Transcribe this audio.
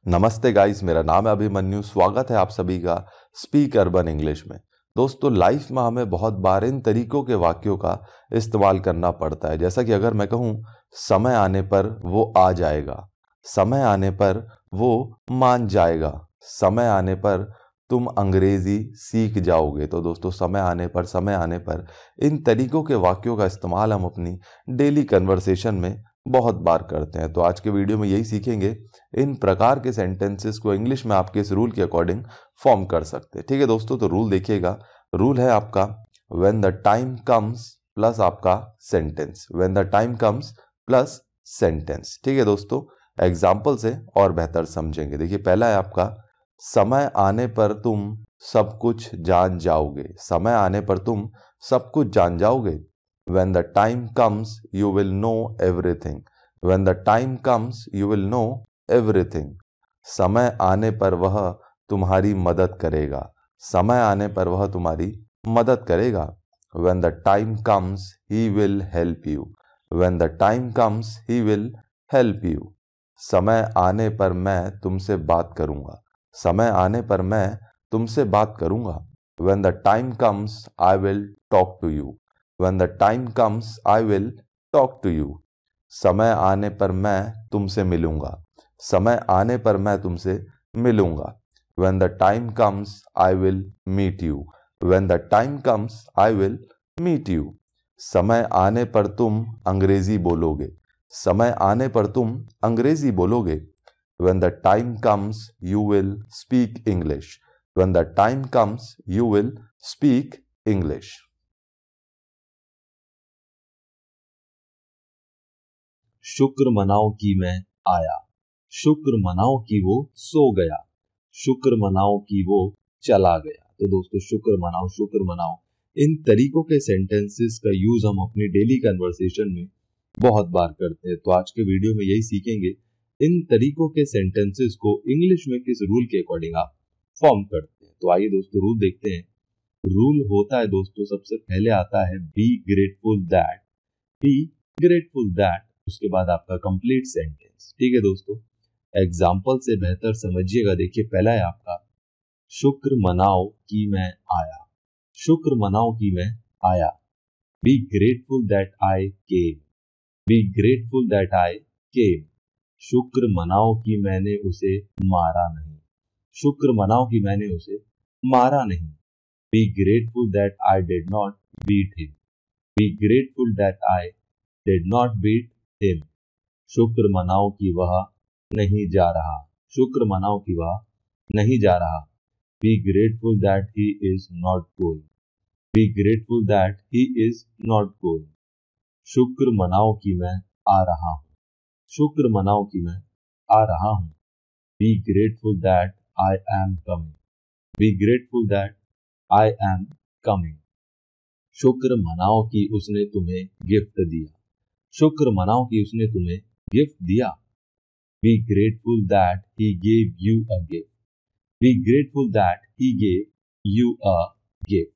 नमस्ते गाइस, मेरा नाम है अभिमन्यु। स्वागत है आप सभी का स्पीक अर्बन इंग्लिश में। दोस्तों, लाइफ में हमें बहुत बार इन तरीकों के वाक्यों का इस्तेमाल करना पड़ता है। जैसा कि अगर मैं कहूँ समय आने पर वो आ जाएगा, समय आने पर वो मान जाएगा, समय आने पर तुम अंग्रेजी सीख जाओगे। तो दोस्तों, समय आने पर इन तरीकों के वाक्यों का इस्तेमाल हम अपनी डेली कन्वर्सेशन में बहुत बार करते हैं। तो आज के वीडियो में यही सीखेंगे, इन प्रकार के सेंटेंसेस को इंग्लिश में आपके इस रूल के अकॉर्डिंग फॉर्म कर सकते हैं। ठीक है दोस्तों, तो रूल देखिएगा। रूल है आपका when the time comes plus आपका sentence, when the time comes plus sentence. ठीक है दोस्तों, एग्जाम्पल से और बेहतर समझेंगे। देखिए, पहला है आपका समय आने पर तुम सब कुछ जान जाओगे। समय आने पर तुम सब कुछ जान जाओगे। When the time comes, you will know everything. When the time comes, you will know everything. समय आने पर वह तुम्हारी मदद करेगा। समय आने पर वह तुम्हारी मदद करेगा। When the time comes, he will help you. When the time comes, he will help you. समय आने पर मैं तुमसे बात करूंगा। समय आने पर मैं तुमसे बात करूंगा। When the time comes, I will talk to you. When the time comes, I will talk to you. समय आने पर मैं तुमसे मिलूंगा। समय आने पर मैं तुमसे मिलूंगा। When the time comes, I will meet you. When the time comes, I will meet you. समय आने पर तुम अंग्रेजी बोलोगे। समय आने पर तुम अंग्रेजी बोलोगे। When the time comes, you will speak English. When the time comes, you will speak English. शुक्र मनाओ कि मैं आया, शुक्र मनाओ कि वो सो गया, शुक्र मनाओ कि वो चला गया। तो दोस्तों, शुक्र मनाओ इन तरीकों के सेंटेंसेस का यूज हम अपनी डेली कन्वर्सेशन में बहुत बार करते हैं। तो आज के वीडियो में यही सीखेंगे, इन तरीकों के सेंटेंसेस को इंग्लिश में किस रूल के अकॉर्डिंग आप फॉर्म करते हैं। तो आइए दोस्तों, रूल देखते हैं। रूल होता है दोस्तों, सबसे पहले आता है B grateful that, B grateful that, उसके बाद आपका कंप्लीट सेंटेंस। ठीक है दोस्तों, एग्जाम्पल से बेहतर समझिएगा। देखिए, पहला है आपका शुक्र मनाओ कि मैं आया, शुक्र मनाओ कि मैं आया। Be grateful that I came, be grateful that I came. शुक्र मनाओ कि मैंने उसे मारा नहीं, शुक्र मनाओ कि मैंने उसे मारा नहीं। Be grateful that I did not beat him, be grateful that I did not beat him. शुक्र मनाओ कि वह नहीं जा रहा, शुक्र मनाओ कि वह नहीं जा रहा। B grateful that he is not going, B grateful that he is not going. शुक्र मनाओ कि मैं आ रहा हूं, शुक्र मनाओ कि मैं आ रहा हूं। B grateful that I am coming, B grateful that I am coming. शुक्र मनाओ कि उसने तुम्हें गिफ्ट दिया, शुक्र मनाओ कि उसने तुम्हें गिफ्ट दिया। B grateful that he gave you a gift, B grateful that he gave you a gift.